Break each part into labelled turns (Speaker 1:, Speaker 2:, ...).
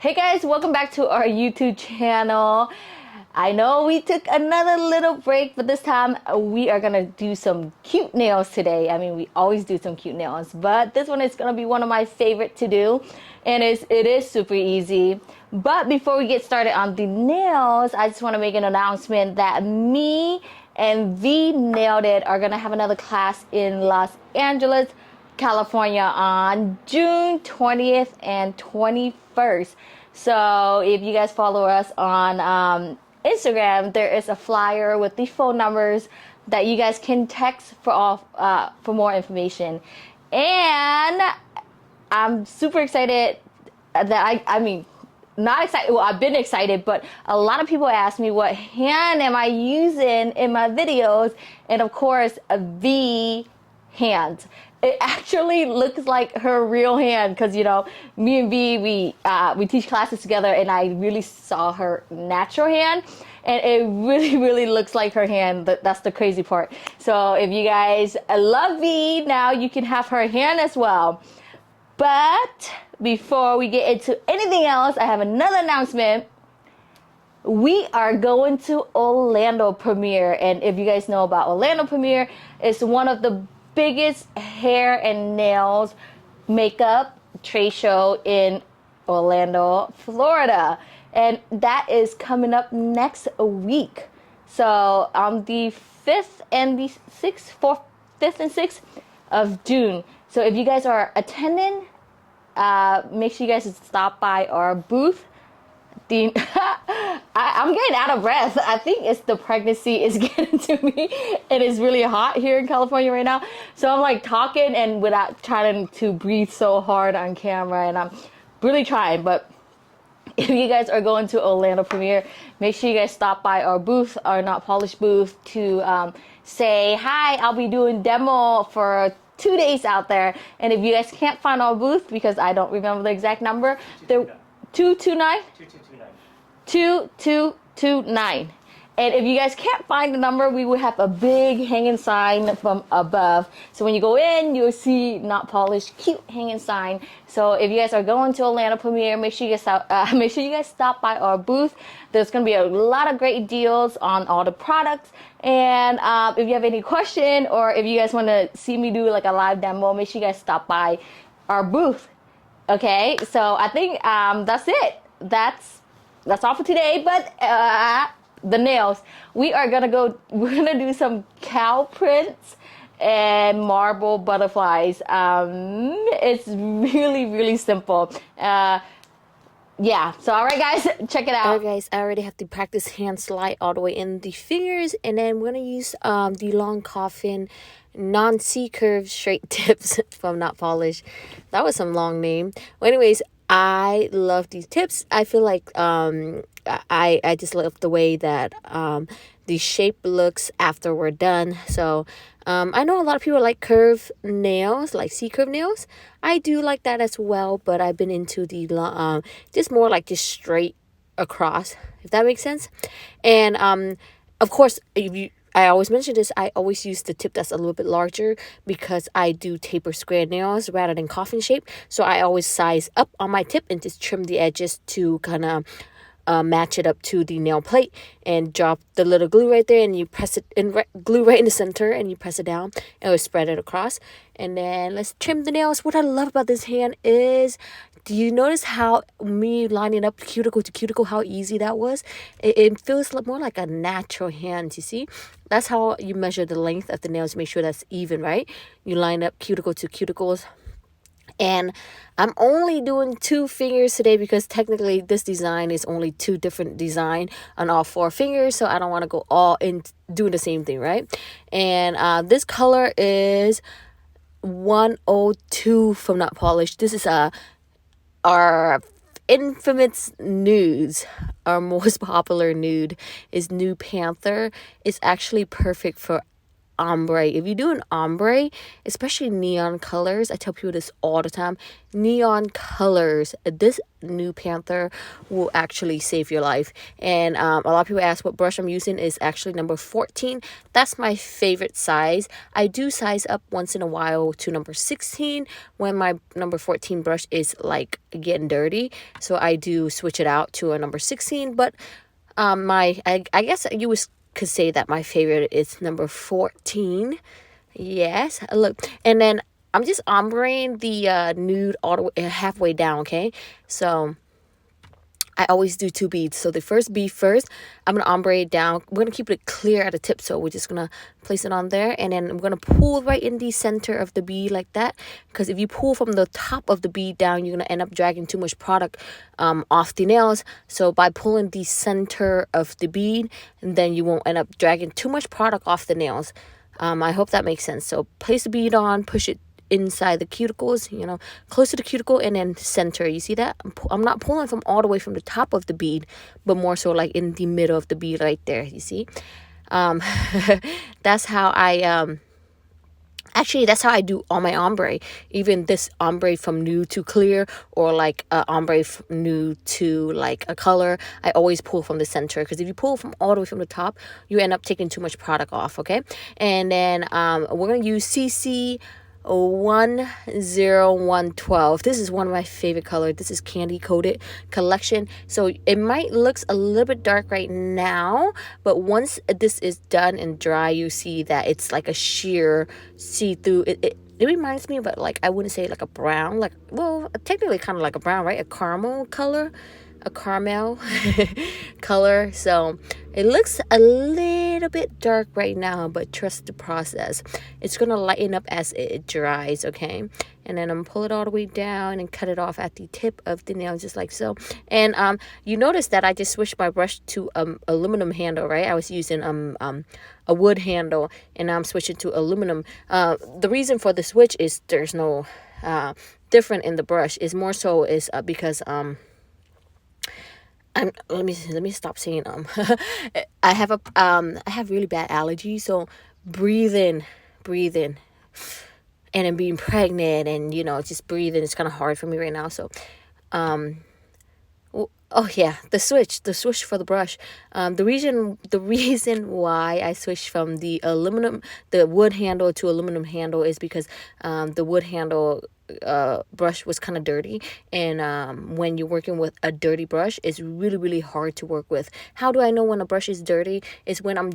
Speaker 1: Hey guys, welcome back to our YouTube channel. I know we took another little break, but this time we are gonna do some cute nails today. I mean, we always do some cute nails, but this one is gonna be one of my favorite to do, and it is super easy. But before we get started on the nails, I just want to make an announcement that me and V Nailed It are gonna have another class in Los Angeles, California on June 20th and 21st. So if you guys follow us on Instagram, there is a flyer with the phone numbers that you guys can text for more information. And I'm super excited that I mean, not excited. Well, I've been excited, but a lot of people ask me what hand am I using in my videos, and of course, the hand. It actually looks like her real hand because me and V we teach classes together, and I really saw her natural hand, and it really looks like her hand. That's the crazy part. So if you guys love V, now you can have her hand as well. But before we get into anything else, I have another announcement. We are going to Orlando Premiere, and if you guys know about Orlando Premiere, it's one of the biggest hair and nails makeup trade show in Orlando, Florida, and that is coming up next week. So on the 5th and the 6th, 5th and 6th of June. So if you guys are attending, make sure you guys stop by our booth. I'm getting out of breath. I think it's the pregnancy is getting to me. It is really hot here in California right now. So I'm like talking and without trying to breathe so hard on camera. And I'm really trying. But if you guys are going to Orlando Premiere, make sure you guys stop by our booth, our Notpolish booth, to say hi. I'll be doing demo for 2 days out there. And if you guys can't find our booth, because I don't remember the exact number, the 229? 2229. And if you guys can't find the number, we will have a big hanging sign from above. So when you go in, you'll see Notpolish cute hanging sign. So if you guys are going to Orlando Premiere, make sure you guys stop by our booth. There's gonna be a lot of great deals on all the products. And if you have any question, or if you guys want to see me do like a live demo, make sure you guys stop by our booth. Okay, so I think that's it. That's all for today. But the nails, we're gonna do some cow prints and marble butterflies. It's really simple. Yeah, so all right guys, check it out.
Speaker 2: Alright guys, I already have the practice hand slide all the way in the fingers, and then we're gonna use the long coffin non-C curve straight tips from Notpolish. That was some long name. Well, anyways, I love these tips. I feel like I just love the way that the shape looks after we're done. So I know a lot of people like curved nails, like C-curve nails. I do like that as well, but I've been into the just more like just straight across, if that makes sense. And of course, I always mention this, I always use the tip that's a little bit larger because I do taper square nails rather than coffin shape. So I always size up on my tip and just trim the edges to kind of match it up to the nail plate, and drop the little glue right there, and you press it in, glue right in the center, and you press it down and we spread it across. And then let's trim the nails. What I love about this hand is, do you notice how me lining up cuticle to cuticle, how easy that was? It feels more like a natural hand, you see? That's how you measure the length of the nails, make sure that's even, right? You line up cuticle to cuticles. And I'm only doing 2 fingers today because technically this design is only 2 different design on all 4 fingers. So I don't want to go all in doing the same thing, right? And this color is 102 from Notpolish. This is our infamous nudes. Our most popular nude is New Panther. It's actually perfect for ombre. If you do an ombre, especially neon colors, I tell people this all the time, neon colors, this new Panther will actually save your life. And a lot of people ask what brush I'm using. Is actually number 14. That's my favorite size. I do size up once in a while to number 16 when my number 14 brush is like getting dirty, so I do switch it out to a number 16. But I guess could say that my favorite is number 14. Yes, look, and then I'm just ombreing the nude all the way halfway down. Okay, so I always do 2 beads. So the first bead first, I'm gonna ombre it down. We're gonna keep it clear at the tip, so we're just gonna place it on there, and then I'm gonna pull right in the center of the bead like that. Because if you pull from the top of the bead down, you're gonna end up dragging too much product off the nails. So by pulling the center of the bead, and then you won't end up dragging too much product off the nails. I hope that makes sense. So place the bead on, push it inside the cuticles, close to the cuticle, and then center. You see that? I'm not pulling from all the way from the top of the bead, but more so like in the middle of the bead right there. You see? That's how I actually, that's how I do all my ombre. Even this ombre from nude to clear, or like ombre nude to like a color, I always pull from the center, because if you pull from all the way from the top, you end up taking too much product off. Okay, and then we're gonna use CC 10112. This is one of my favorite colors. This is Candy Coated Collection. So it might looks a little bit dark right now, but once this is done and dry, you see that it's like a sheer see-through. It reminds me of like, I wouldn't say like a brown, like, well, technically kind of like a brown, right? A caramel color, a caramel color. So it looks a little bit dark right now, but trust the process. It's gonna lighten up as it dries. Okay, and then I'm gonna pull it all the way down and cut it off at the tip of the nail, just like so. And you notice that I just switched my brush to aluminum handle, right? I was using a wood handle, and I'm switching to aluminum. The reason for the switch is there's no different in the brush. Is more so is because let me stop saying I have really bad allergies, so breathing and then being pregnant, and just breathing is kind of hard for me right now. So oh yeah, the switch for the brush. The reason why I switched from the wood handle to aluminum handle is because the wood handle brush was kind of dirty, and when you're working with a dirty brush, it's really hard to work with. How do I know when a brush is dirty? Is when I'm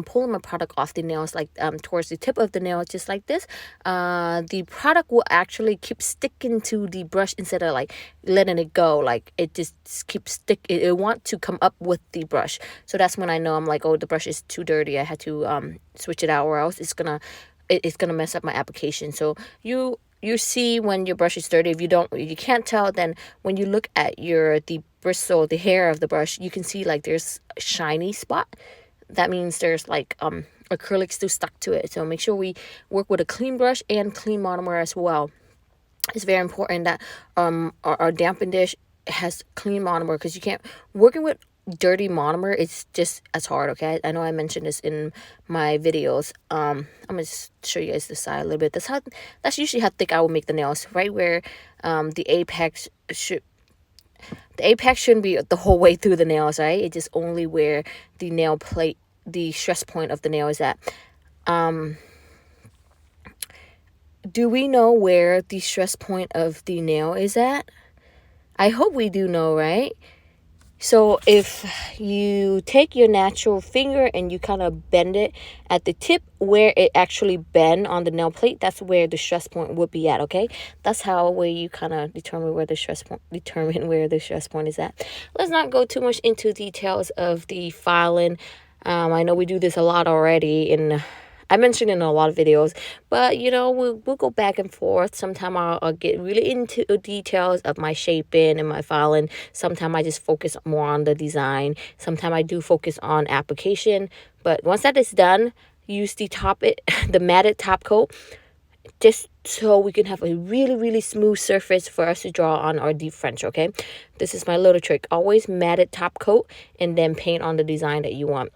Speaker 2: pulling my product off the nails, like towards the tip of the nail, just like this. The product will actually keep sticking to the brush instead of like letting it go. Like it just keeps it want to come up with the brush. So that's when I know I'm like, oh, the brush is too dirty. I had to switch it out, or else it's gonna mess up my application. So you see when your brush is dirty. If you can't tell, then when you look at the bristle, the hair of the brush, you can see like there's a shiny spot. That means there's like acrylic still stuck to it. So make sure we work with a clean brush and clean monomer as well. It's very important that our dampen dish has clean monomer, because you can't working with dirty monomer, it's just as hard. Okay, I know I mentioned this in my videos. I'm gonna just show you guys the side a little bit. That's usually how thick I will make the nails, right where the apex shouldn't be the whole way through the nails, right? It's just only where the nail plate, the stress point of the nail is at. Do we know where the stress point of the nail is at? I hope we do know, right? So if you take your natural finger and you kind of bend it at the tip where it actually bend on the nail plate, that's where the stress point would be at. Okay, that's how where you kind of determine where the stress point is at. Let's not go too much into details of the filing. I know we do this a lot already, and I mentioned in a lot of videos, but we'll go back and forth. Sometimes I'll get really into the details of my shaping and my filing. Sometimes I just focus more on the design. Sometimes I do focus on application. But once that is done, use the matted top coat, just so we can have a really smooth surface for us to draw on our deep French. Okay, this is my little trick. Always matted top coat and then paint on the design that you want.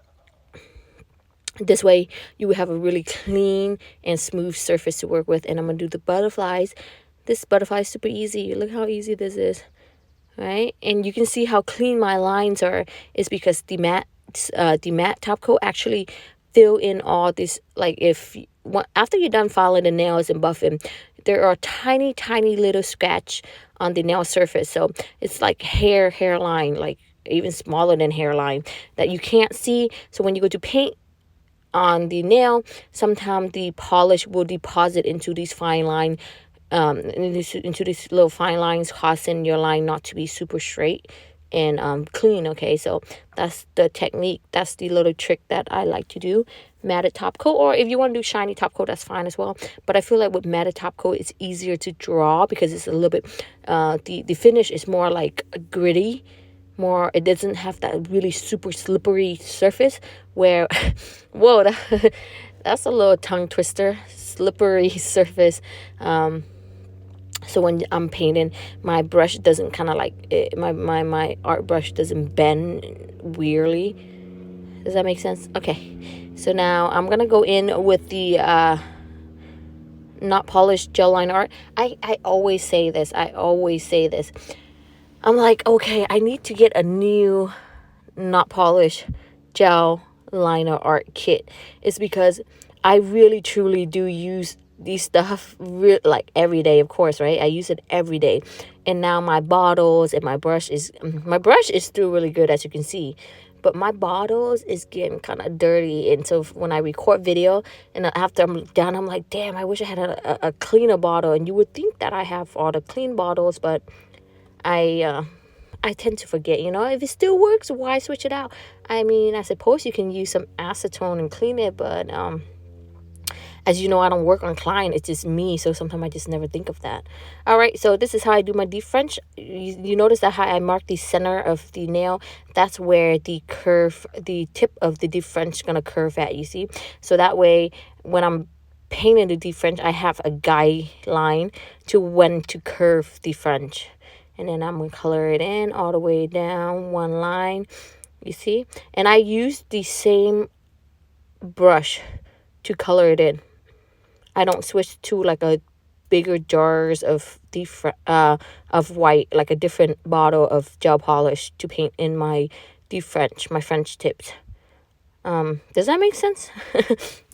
Speaker 2: This way you will have a really clean and smooth surface to work with. And I'm going to do the butterflies. This butterfly is super easy. Look how easy this is, right? And you can see how clean my lines are. Is because the matte top coat actually fill in all this. Like if after you're done filing the nails and buffing, there are tiny little scratch on the nail surface. So it's like hairline, like even smaller than hairline that you can't see. So when you go to paint on the nail, sometimes the polish will deposit into these fine line, into these little fine lines, causing your line not to be super straight and clean. Okay, so that's the technique. That's the little trick that I like to do. Matted top coat, or if you want to do shiny top coat, that's fine as well. But I feel like with matted top coat, it's easier to draw because it's a little bit. The finish is more like gritty, more. It doesn't have that really super slippery surface where whoa, that's a little tongue twister. Slippery surface. So when I'm painting, my brush doesn't kind of like my art brush doesn't bend weirdly. Does that make sense? Okay, so now I'm gonna go in with the not polished gel line art. I always say this. I'm like, okay, I need to get a new not polished gel liner art kit. It's because I really truly do use these stuff like every day, of course, right? I use it every day. And now my bottles and my brush is still really good, as you can see, but my bottles is getting kind of dirty. And so when I record video and after I'm done, I'm like, damn, I wish I had a cleaner bottle. And you would think that I have all the clean bottles, but I tend to forget, if it still works, why switch it out? I mean, I suppose you can use some acetone and clean it, but as you know, I don't work on client. It's just me, so sometimes I just never think of that. All right, so this is how I do my deep French. You notice that how I mark the center of the nail? That's where the tip of the deep French is gonna curve at, you see? So that way, when I'm painting the deep French, I have a guideline to when to curve the French. And then I'm going to color it in all the way down one line, you see? And I use the same brush to color it in. I don't switch to like a bigger jars of white, like a different bottle of gel polish to paint in my French tips. Does that make sense?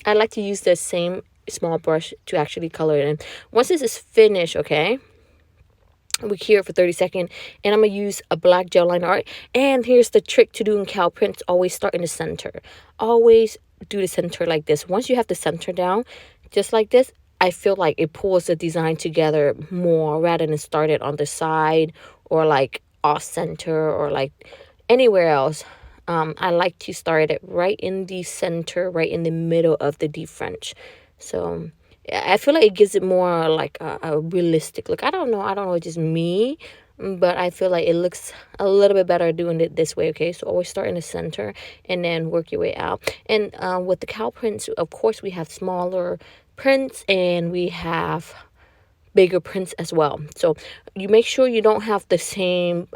Speaker 2: I like to use the same small brush to actually color it in. Once this is finished, okay, we cure it for 30 seconds, and I'm gonna use a black gel line art. And here's the trick to doing cow prints: always start in the center. Always do the center like this. Once you have the center down, just like this, I feel like it pulls the design together more rather than start it on the side or like off center or like anywhere else. I like to start it right in the center, right in the middle of the deep French. So I feel like it gives it more like a realistic look. I don't know, it's just me, but I feel like it looks a little bit better doing it this way. Okay, so always start in the center and then work your way out. And with the cow prints, of course, we have smaller prints and we have bigger prints as well. So you make sure you don't have the same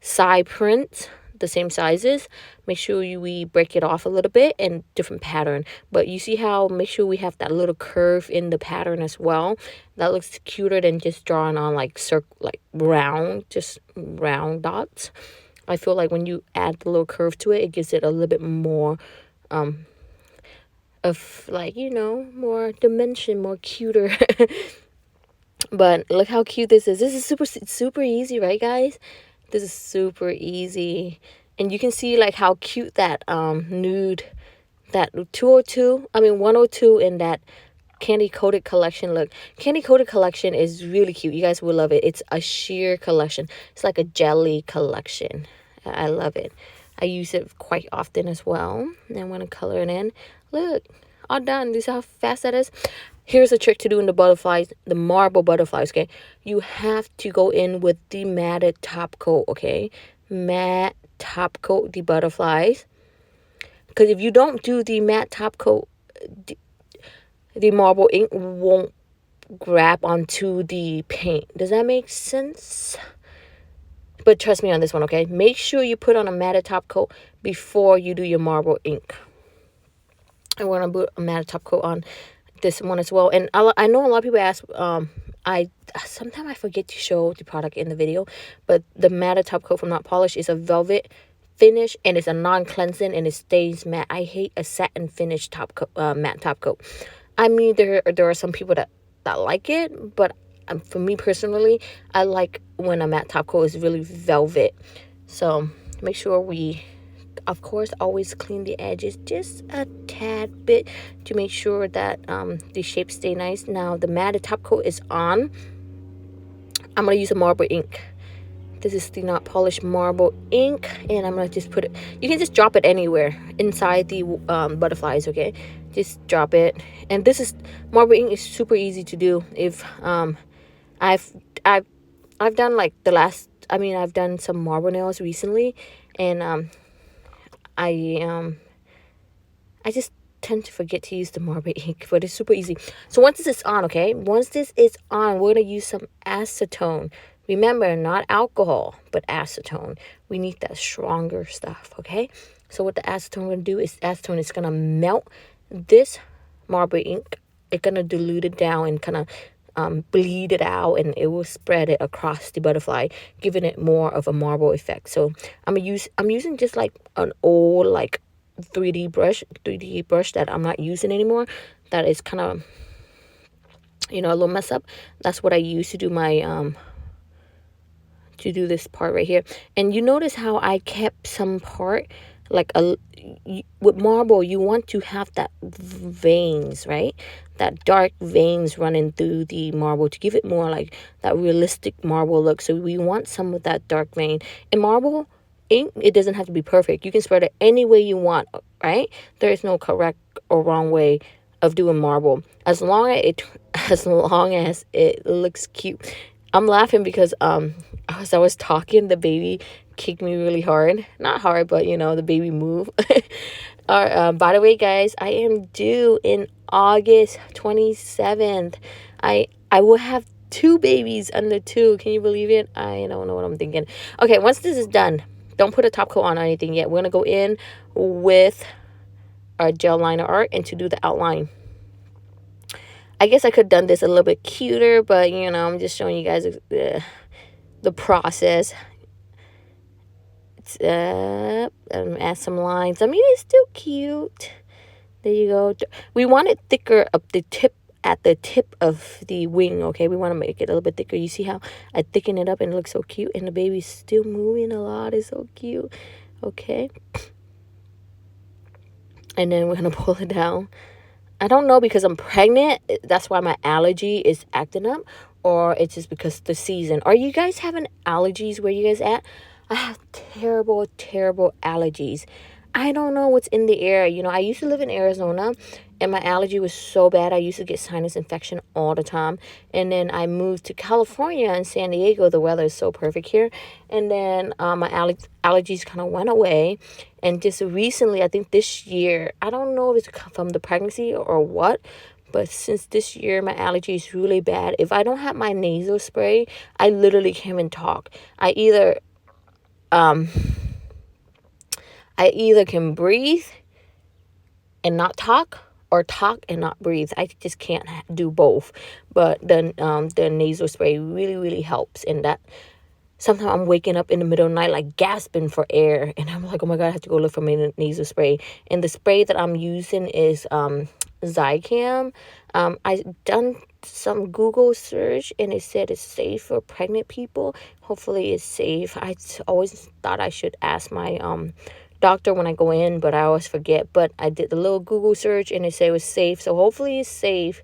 Speaker 2: side prints, the same sizes. Make sure we break it off a little bit and different pattern. But you see how, make sure we have that little curve in the pattern as well. That looks cuter than just drawing on like just round dots. I feel like when you add the little curve to it, it gives it a little bit more of like, more dimension, more cuter. But look how cute this is. This is super easy, right, guys? This is super easy. And you can see like how cute that nude, that 102 in that candy coated collection look. Candy coated collection is really cute. You guys will love it. It's a sheer collection. It's like a jelly collection. I love it. I use it quite often as well. And I'm going to color it in. Look, all done. This is how fast that is. Here's a trick to doing the butterflies, the marble butterflies, okay? You have to go in with the matted top coat, okay? Matte top coat the butterflies. Because if you don't do the matte top coat, the marble ink won't grab onto the paint. Does that make sense? But trust me on this one, okay? Make sure you put on a matted top coat before you do your marble ink. And we're gonna put a matte top coat on this one as well. And I know a lot of people ask, I sometimes I forget to show the product in the video, but the matte top coat from Not Polish is a velvet finish, and it's a non-cleansing, and it stays matte. I hate a satin finish top coat, matte top coat. I mean, there are some people that like it, but for me personally, I like when a matte top coat is really velvet. So make sure we, of course, always clean the edges just a tad bit to make sure that the shapes stay nice. Now the matte top coat is on. I'm gonna use a marble ink. This is the Not Polished marble ink, and I'm gonna just put it, you can just drop it anywhere inside the butterflies, okay? Just drop it. And this is, marble ink is super easy to do. If I've done like I've done some marble nails recently, and I just tend to forget to use the marble ink, but it's super easy. So once this is on, okay, once this is on, we're gonna use some acetone. Remember, not alcohol, but acetone. We need that stronger stuff, okay? So what the acetone gonna do is, acetone is gonna melt this marble ink. It's gonna dilute it down and kind of bleed it out, and it will spread it across the butterfly, giving it more of a marble effect. So I'm using just like an old like 3D brush that I'm not using anymore, that is kind of, you know, a little mess up. That's what I use to do my to do this part right here. And you notice how I kept some part like with marble, you want to have that veins, right? That dark veins running through the marble to give it more like that realistic marble look. So we want some of that dark vein. In marble ink, it doesn't have to be perfect. You can spread it any way you want, right? There is no correct or wrong way of doing marble, as long as it looks cute. I'm laughing because as I was talking, the baby kicked me really hard. Not hard, but you know, the baby moved. By the way, guys, I am due in August 27th. I will have 2 babies under 2. Can you believe it? I don't know what I'm thinking. Okay, once this is done, don't put a top coat on or anything yet. We're gonna go in with our gel liner art and to do the outline. I guess I could have done this a little bit cuter, but you know, I'm just showing you guys the process. It's add some lines. I mean, it's still cute. There you go. We want it thicker up the tip, at the tip of the wing, okay? We want to make it a little bit thicker. You see how I thicken it up and it looks so cute, and the baby's still moving a lot. It's so cute. Okay. And then we're gonna pull it down. I don't know, because I'm pregnant, that's why my allergy is acting up, or it's just because the season. Are you guys having allergies where you guys at? I have terrible allergies. I don't know what's in the air. You know, I used to live in Arizona, and my allergy was so bad. I used to get sinus infection all the time. And then I moved to California and San Diego. The weather is so perfect here. And then my allergies kind of went away. And just recently, I think this year, I don't know if it's from the pregnancy or what, but since this year, my allergy is really bad. If I don't have my nasal spray, I literally can't even talk. I either can breathe and not talk, or talk and not breathe. I just can't do both. But the nasal spray really helps in that. Sometimes I'm waking up in the middle of the night like gasping for air, and I'm like, oh my god, I have to go look for my nasal spray. And the spray that I'm using is Zicam. I done some Google search, and it said it's safe for pregnant people. Hopefully it's safe. I always thought I should ask my doctor when I go in, but I always forget. But I did the little Google search, and it said it was safe. So hopefully it's safe,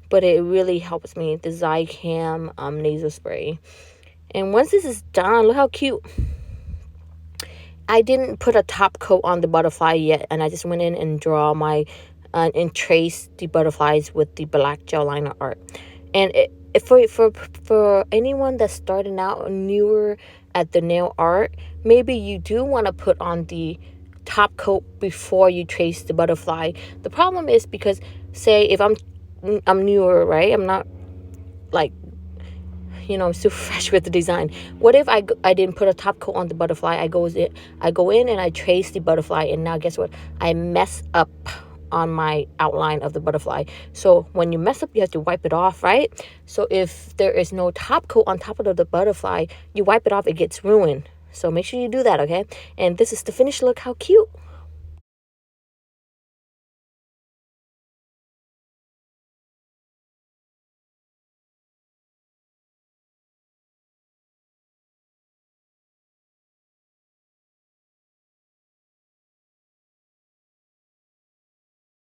Speaker 2: but it really helps me, the Zicam nasal spray. And once this is done, look how cute. I didn't put a top coat on the butterfly yet, and I just went in and draw my and trace the butterflies with the black gel liner art. And for anyone that's starting out newer at the nail art, maybe you do want to put on the top coat before you trace the butterfly. The problem is, because say if I'm newer, right? I'm not like, you know, I'm still fresh with the design. What if I didn't put a top coat on the butterfly? I go in and I trace the butterfly, and now guess what? I mess up on my outline of the butterfly. So when you mess up, you have to wipe it off, right? So if there is no top coat on top of the butterfly, you wipe it off, it gets ruined. So make sure you do that, okay? And this is the finished look. How cute.